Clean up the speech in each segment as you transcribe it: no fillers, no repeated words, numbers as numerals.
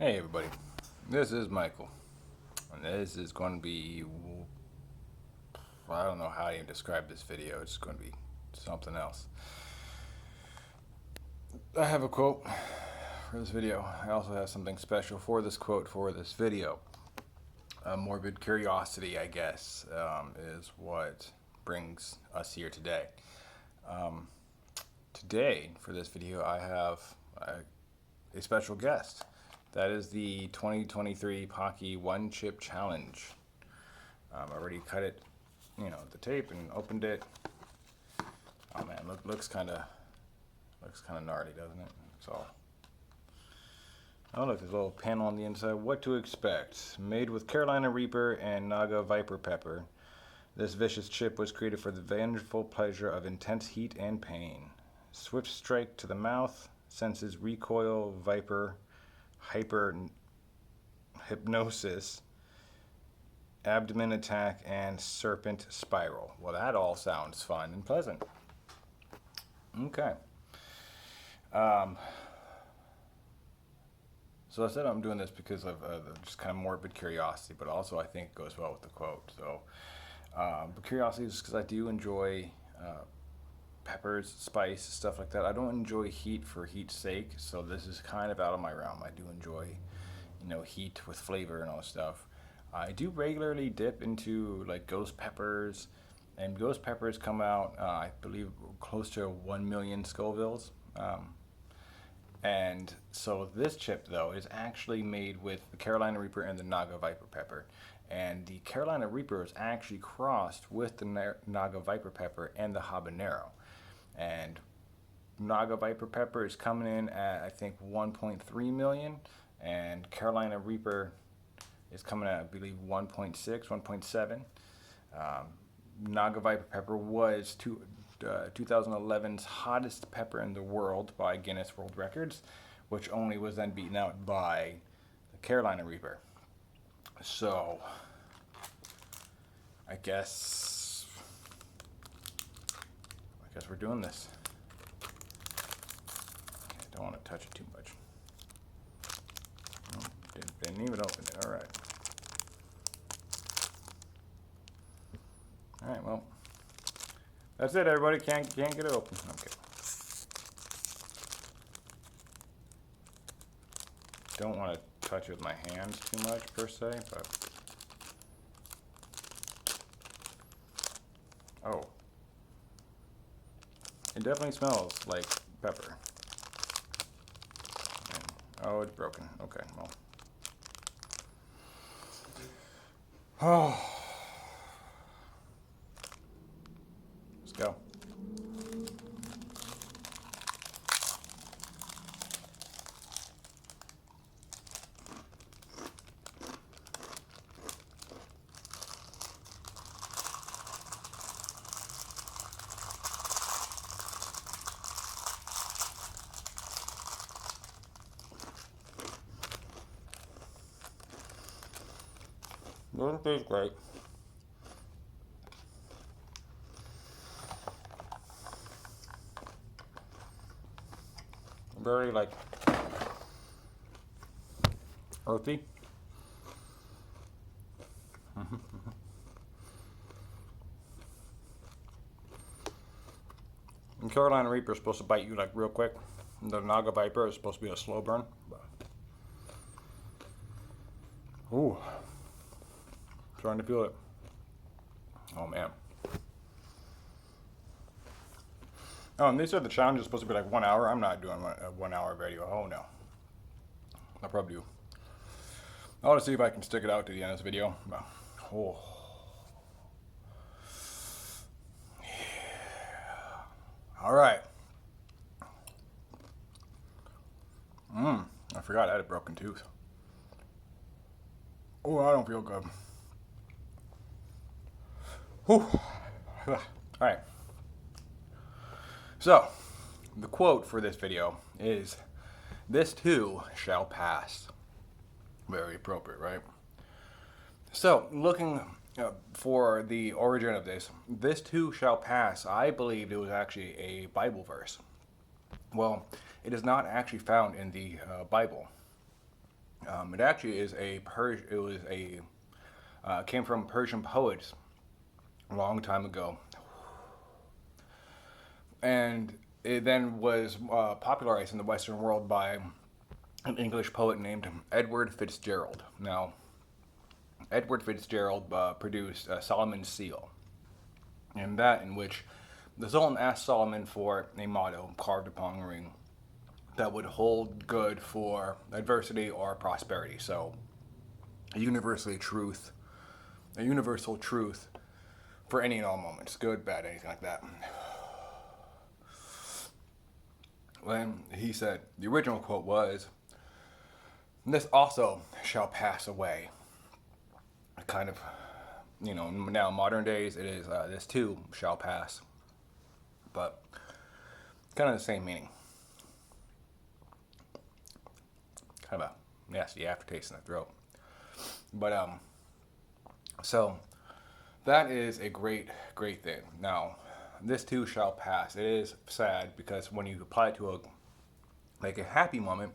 Hey everybody, this is Michael, and this is going to be, I don't know how to even describe this video, it's going to be something else. I have a quote for this video. I also have something special for this quote for this video. A morbid curiosity, I guess, is what brings us here today. Today, for this video, I have a special guest. That is the 2023 Paqui One Chip Challenge. I already cut it, the tape and opened it. Oh man, looks kind of gnarly, doesn't it? So, oh look, there's a little panel on the inside. What to expect? Made with Carolina Reaper and Naga Viper pepper. This vicious chip was created for the vengeful pleasure of intense heat and pain. Swift strike to the mouth, senses recoil, viper, hyper hypnosis, abdomen attack, and serpent spiral. Well, that all sounds fun and pleasant. Okay. So I said I'm doing this because of just kind of morbid curiosity, but also I think it goes well with the quote. So, but curiosity is because I do enjoy peppers, spice, stuff like that. I don't enjoy heat for heat's sake, so this is kind of out of my realm. I do enjoy, heat with flavor and all this stuff. I do regularly dip into like ghost peppers, and ghost peppers come out, I believe, close to 1 million Scovilles. And so this chip, though, is actually made with the Carolina Reaper and the Naga Viper pepper. And the Carolina Reaper is actually crossed with the Naga Viper pepper and the habanero. And Naga Viper pepper is coming in at, I think, 1.3 million. And Carolina Reaper is coming at, I believe, 1.6, 1.7. Naga Viper pepper was 2011's hottest pepper in the world by Guinness World Records, which only was then beaten out by the Carolina Reaper. So, I guess we're doing this. Okay, don't want to touch it too much. Oh, didn't even open it. All right. All right. Well, that's it. Everybody can't get it open. Okay. Don't want to touch it with my hands too much per se, but oh. It definitely smells like pepper. And, oh, it's broken. Okay, well. Oh. Let's go. Doesn't taste great. Very earthy. And Carolina Reaper is supposed to bite you real quick. And the Naga Viper is supposed to be a slow burn. Ooh. Starting to feel it. Oh man. Oh, and they said the challenge is supposed to be 1 hour. I'm not doing a 1 hour video. Oh no. I'll probably do. I want to see if I can stick it out to the end of this video. Oh. Yeah. All right. I forgot I had a broken tooth. Oh, I don't feel good. Whew. All right. So, the quote for this video is, "This too shall pass." Very appropriate, right? So, looking for the origin of this too shall pass, I believed it was actually a Bible verse. Well, it is not actually found in the Bible. It actually is it was came from Persian poets a long time ago, and it then was popularized in the Western world by an English poet named Edward Fitzgerald. Now, Edward Fitzgerald produced Solomon's Seal, and that in which the Sultan asked Solomon for a motto carved upon a ring that would hold good for adversity or prosperity. So, a a universal truth for any and all moments, good, bad, anything like that. When he said, the original quote was, "This also shall pass away." Kind of, now in modern days it is, "This too shall pass." But kind of the same meaning. Kind of a nasty aftertaste in the throat. But, so that is a great, great thing. Now, this too shall pass. It is sad because when you apply it to a happy moment,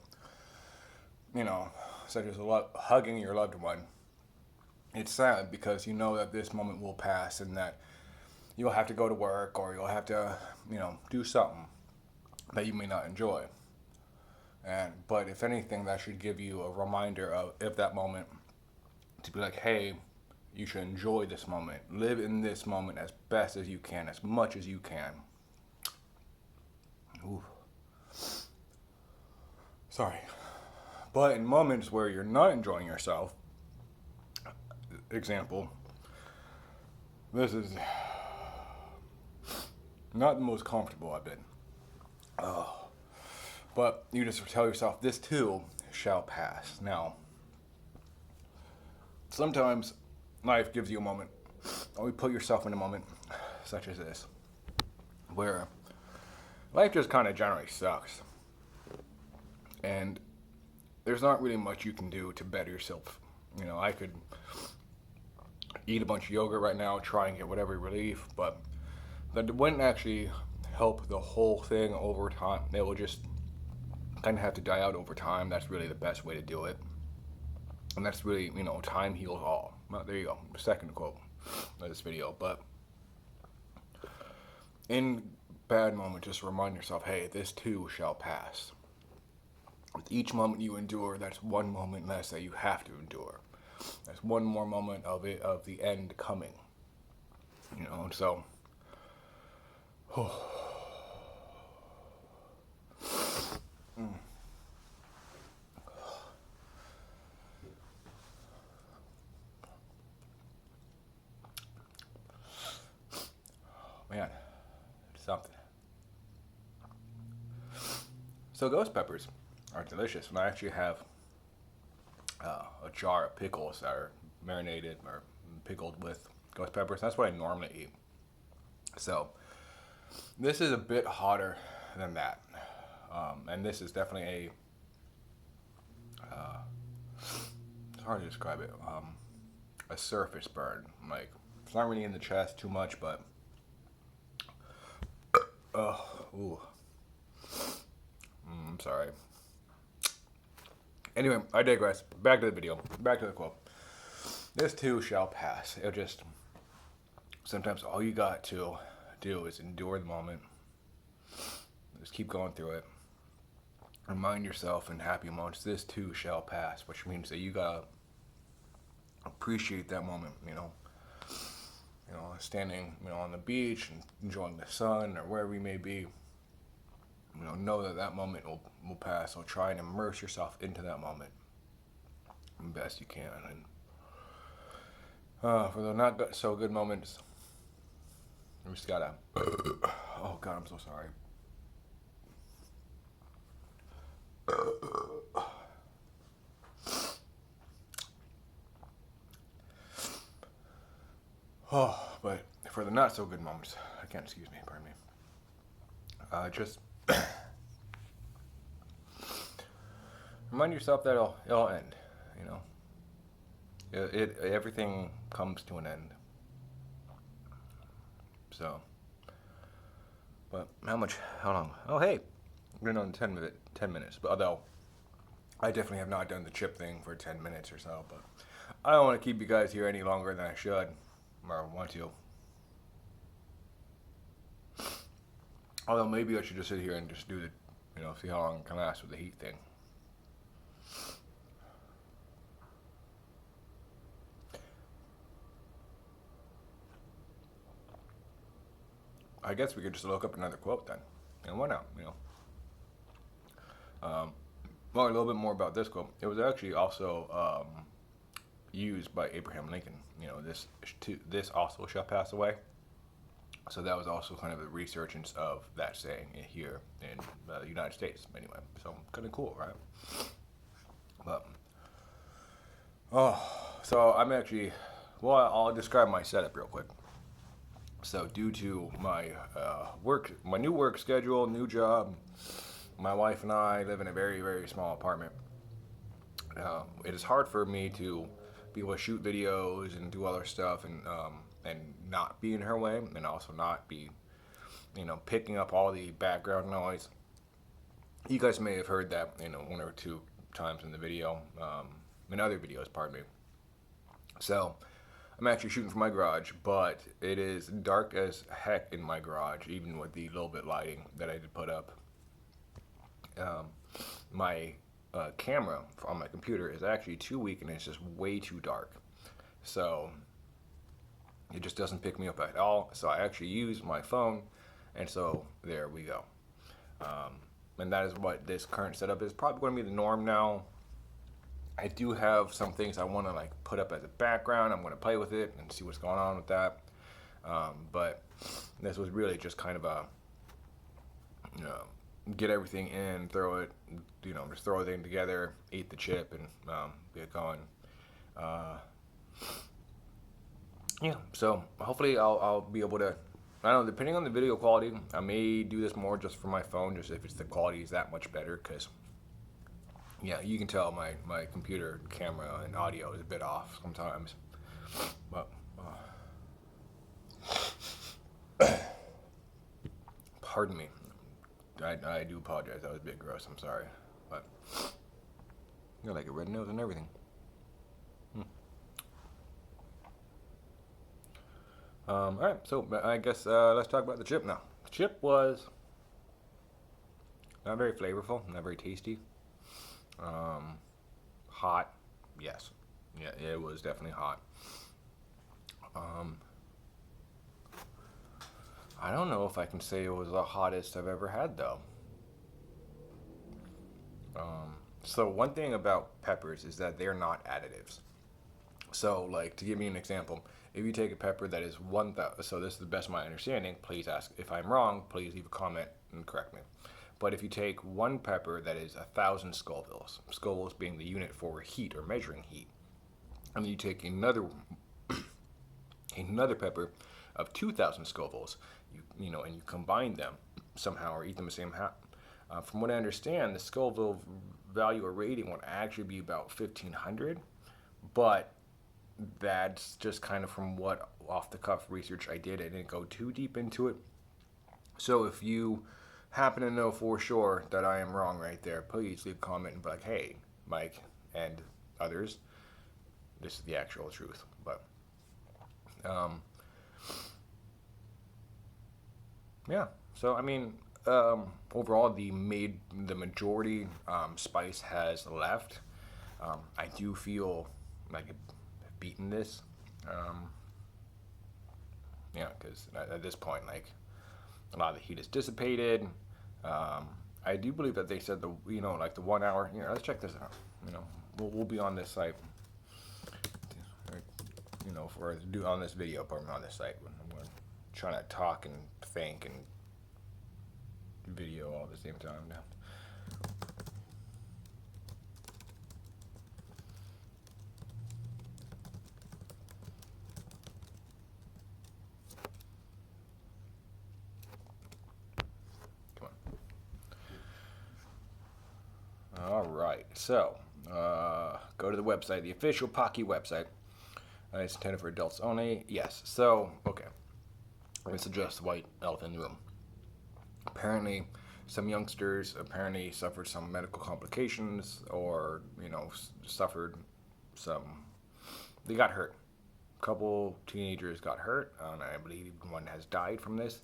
such as hugging your loved one, it's sad because you know that this moment will pass and that you'll have to go to work or you'll have to, do something that you may not enjoy. But if anything, that should give you a reminder of that moment to be like, hey, you should enjoy this moment. Live in this moment as best as you can, as much as you can. Ooh. Sorry. But in moments where you're not enjoying yourself, example, this is not the most comfortable I've been. But you just tell yourself, this too shall pass. Now, sometimes life gives you a moment, or you put yourself in a moment such as this, where life just kind of generally sucks. And there's not really much you can do to better yourself. I could eat a bunch of yogurt right now, try and get whatever relief, but that wouldn't actually help the whole thing over time. It will just kind of have to die out over time. That's really the best way to do it. And that's really, time heals all. Well, there you go. Second quote of this video. But in bad moments, just remind yourself, hey, this too shall pass. With each moment you endure, that's one moment less that you have to endure. That's one more moment of the end coming. So. Man, something. So ghost peppers are delicious, and I actually have a jar of pickles that are marinated or pickled with ghost peppers. That's what I normally eat. So this is a bit hotter than that, and this is definitely it's hard to describe it, a surface burn. Like, it's not really in the chest too much, but ooh. I'm sorry. Anyway, I digress. Back to the video. Back to the quote. This too shall pass. Sometimes all you got to do is endure the moment. Just keep going through it. Remind yourself in happy moments, this too shall pass, which means that you gotta appreciate that moment, standing, on the beach and enjoying the sun or wherever you may be. Know that moment will pass. So try and immerse yourself into that moment as best you can. And for the not so good moments, we just gotta. Oh God, I'm so sorry. But for the not so good moments, I can't. Excuse me. Pardon me. Just. Remind yourself that it'll end, everything comes to an end. So, but how long? Oh, hey, we're going on 10 minutes. But although I definitely have not done the chip thing for 10 minutes or so, but I don't want to keep you guys here any longer than I should or want to. Although maybe I should just sit here and just do the, see how long it can last with the heat thing. I guess we could just look up another quote then. And why not, Well, a little bit more about this quote. It was actually also used by Abraham Lincoln. This also shall pass away. So that was also kind of the resurgence of that saying here in the United States, anyway. So kind of cool, right? But so I'm actually, well, I'll describe my setup real quick. So due to my my new work schedule, new job, my wife and I live in a very, very small apartment. It is hard for me to be able to shoot videos and do other stuff and not be in her way, and also not be, picking up all the background noise. You guys may have heard that, one or two times in the video, in other videos, pardon me. So I'm actually shooting from my garage, but it is dark as heck in my garage, even with the little bit lighting that I did put up. My camera on my computer is actually too weak and it's just way too dark. So it just doesn't pick me up at all. So I actually use my phone, and so there we go. And that is what this current setup is. Probably going to be the norm now. I do have some things I want to put up as a background. I'm going to play with it and see what's going on with that. But this was really just kind of a, get everything in, throw it, just throw everything together, eat the chip, and get going. Yeah, so hopefully I'll be able to, I don't know, depending on the video quality, I may do this more just for my phone, just if the quality is that much better, because, yeah, you can tell my computer, camera, and audio is a bit off sometimes. But, pardon me. I do apologize. That was a bit gross. I'm sorry. But, you got a red nose and everything. Alright, so I guess let's talk about the chip now. The chip was not very flavorful, not very tasty. Hot, yes. Yeah, it was definitely hot. I don't know if I can say it was the hottest I've ever had, though. So one thing about peppers is that they're not additives. So, to give you an example, if you take a pepper that is 1,000, so this is the best of my understanding, please ask if I'm wrong, please leave a comment and correct me. But if you take one pepper that is 1,000 Scovilles, Scovilles being the unit for heat or measuring heat, and then you take another pepper of 2,000 Scovilles, and you combine them somehow or eat them the same from what I understand, the Scoville value or rating would actually be about 1,500, but that's just kind of from what off-the-cuff research I did. I didn't go too deep into it. So if you happen to know for sure that I am wrong right there, please leave a comment and be like, hey, Mike and others, this is the actual truth. But, yeah. So, I mean, overall, the majority spice has left. I do feel like beaten this, because at this point, a lot of the heat is dissipated. I do believe that they said the 1 hour. Let's check this out. We'll be on this site. On this video, pardon me, on this site. I'm trying to talk and think and video all at the same time now. Alright, so go to the website, the official Paqui website. It's intended for adults only. Yes, so, okay. Let's address the white elephant in the room. Apparently, some youngsters apparently suffered some medical complications, or suffered some. They got hurt. A couple teenagers got hurt, and I believe one has died from this.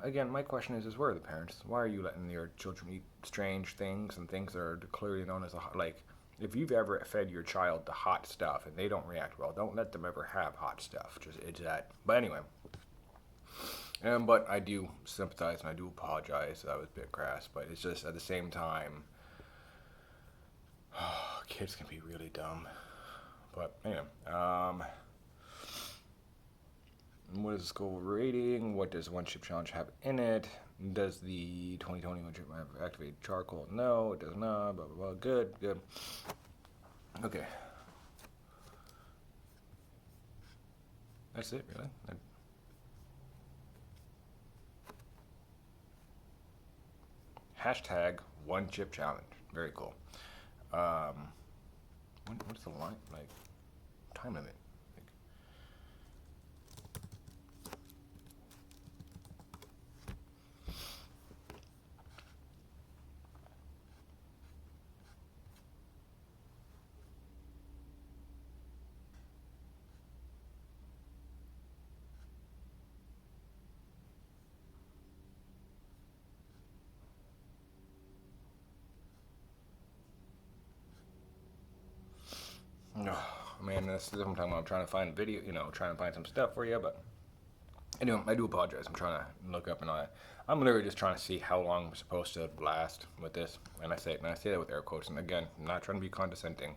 Again, my question is where are the parents? Why are you letting your children eat strange things and things that are clearly known as like? If you've ever fed your child the hot stuff and they don't react well, don't let them ever have hot stuff. Just it's that. But anyway. But I do sympathize and I do apologize. That was a bit crass, but it's just at the same time, kids can be really dumb. But anyway, what is the school rating? What does One Chip Challenge have in it? Does the 2020 One Chip have activated charcoal? No, it does not. Blah, blah, blah. Good. Okay. That's it, really? Hashtag One Chip Challenge. Very cool. What's the line? Like, time limit? Oh, man, this is sometimes I'm trying to find a video, trying to find some stuff for you, but anyway, I do apologize. I'm trying to look up and all that. I'm literally just trying to see how long I'm supposed to last with this, and I say that with air quotes. And again, I'm not trying to be condescending.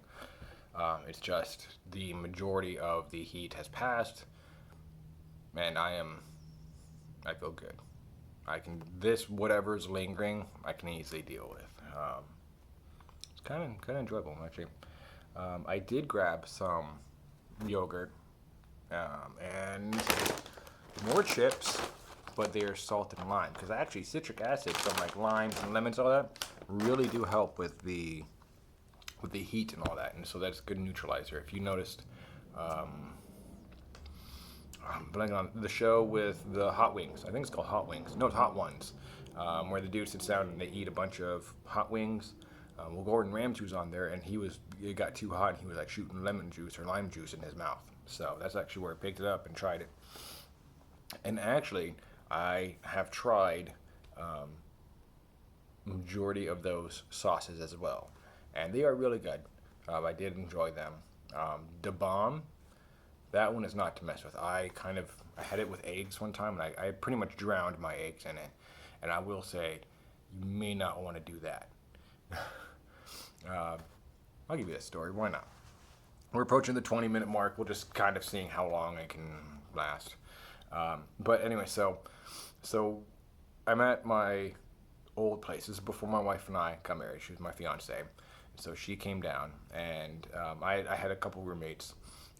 It's just the majority of the heat has passed, and I feel good. Whatever's lingering, I can easily deal with. It's kind of enjoyable, actually. I did grab some yogurt and more chips, but they are salt and lime, because actually citric acid from like limes and lemons, all that, really do help with the heat and all that, and so that's a good neutralizer. If you noticed, I'm blanking on the show with the hot wings. I think it's called Hot Wings. No, it's Hot Ones, where the dude sits down and they eat a bunch of hot wings. Well, Gordon Ramsay was on there, and it got too hot, and he was like shooting lemon juice or lime juice in his mouth. So that's actually where I picked it up and tried it. And actually, I have tried majority of those sauces as well, and they are really good. I did enjoy them. Da Bomb, that one is not to mess with. I had it with eggs one time, and I pretty much drowned my eggs in it. And I will say, you may not want to do that. I'll give you a story. Why not? We're approaching the 20-minute mark. We'll just kind of seeing how long it can last. But anyway, so I'm at my old place. This is before my wife and I got married. She was my fiance. So she came down, and I had a couple roommates,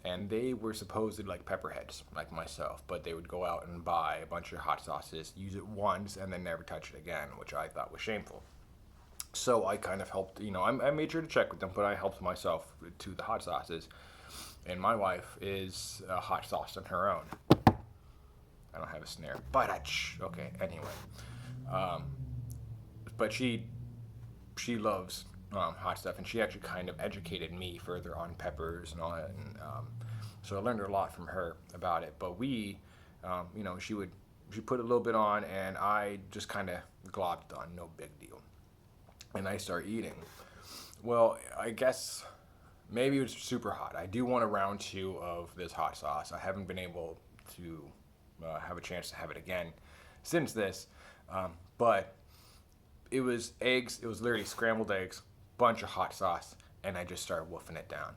and they were supposed like pepperheads, like myself, but they would go out and buy a bunch of hot sauces, use it once, and then never touch it again, which I thought was shameful. So I kind of helped, I made sure to check with them, but I helped myself to the hot sauces. And my wife is a hot sauce on her own. I don't have a snare, but okay, anyway. But she loves hot stuff, and she actually kind of educated me further on peppers and all that. And so I learned a lot from her about it. But she put a little bit on, and I just kind of globbed on, no big deal. And I start eating. Well, I guess maybe it was super hot. I do want a round 2 of this hot sauce. I haven't been able to have a chance to have it again since this. But it was eggs. It was literally scrambled eggs, bunch of hot sauce, and I just started wolfing it down.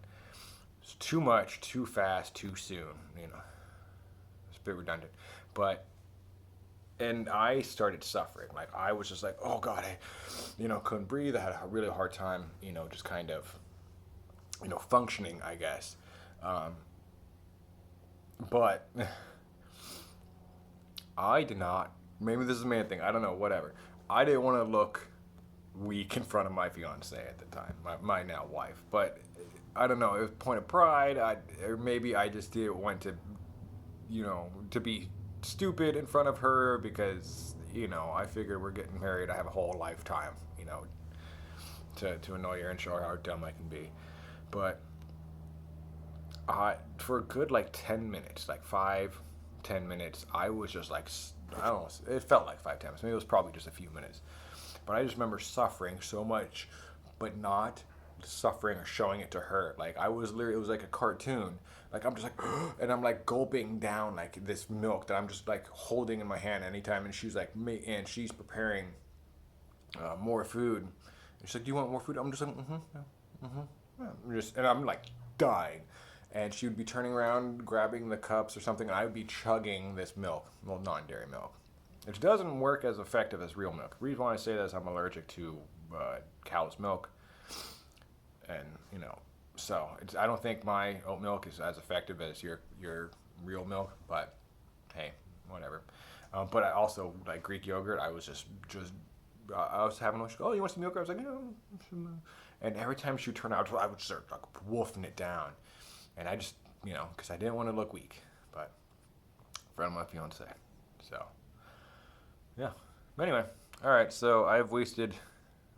It's too much, too fast, too soon. It's a bit redundant. And I started suffering. Like, I was just like, oh God, I couldn't breathe. I had a really hard time, just kind of, functioning, I guess. But I did not, maybe this is a man thing, I don't know, whatever. I didn't want to look weak in front of my fiance at the time, my now wife. But I don't know, it was a point of pride, or maybe I just didn't want to, to be stupid in front of her, because you know, I figured we're getting married. I have a whole lifetime, you know, to annoy her and show her how dumb I can be. But for a good like 10 minutes, like 5, 10 minutes, I was just like, I don't know, it felt like 5 times. Maybe it was probably just a few minutes. But I just remember suffering so much, but not suffering or showing it to her. Like I was literally, it was like a cartoon. Like I'm just like, and I'm like gulping down like this milk that I'm just like holding in my hand anytime. And she's like, and she's preparing more food. And she's like, "Do you want more food?" I'm just like, "Mm-hmm, yeah, mm-hmm." Yeah. And I'm like dying. And she would be turning around, grabbing the cups or something, and I would be chugging this milk, well, non-dairy milk, which doesn't work as effective as real milk. The reason why I say that is I'm allergic to cow's milk, and you know, so I don't think my oat milk is as effective as your real milk. But hey, whatever. But I also like Greek yogurt. I was just I was having like, "Oh, you want some yogurt?" I was like, "Yeah." And every time she would turn out, I would start like wolfing it down. And I just, you know, because I didn't want to look weak, but friend of my fiance. So, yeah. But anyway, all right. So I've wasted,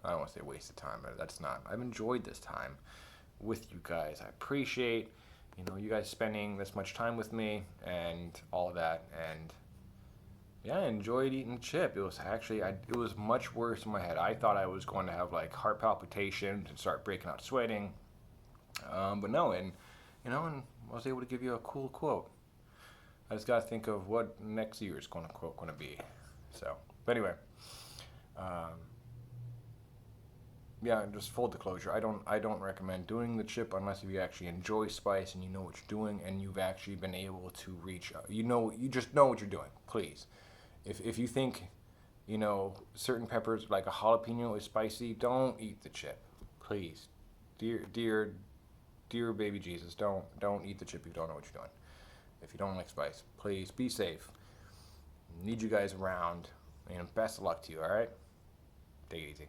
I don't want to say wasted time, but that's not. I've enjoyed this time with you guys. I appreciate, you know, you guys spending this much time with me and all of that. And yeah, I enjoyed eating chip. It was actually, it was much worse in my head. I thought I was going to have like heart palpitations and start breaking out sweating. But no, and you know, and I was able to give you a cool quote. I just got to think of what next year's going to be. So, but anyway, yeah, just full disclosure. I don't recommend doing the chip unless if you actually enjoy spice and you know what you're doing and you've actually been able to reach. You just know what you're doing. Please, if you think, you know, certain peppers like a jalapeno is spicy, don't eat the chip. Please, dear baby Jesus, don't eat the chip if you don't know what you're doing. If you don't like spice, please be safe. Need you guys around, and best of luck to you. All right, take it easy.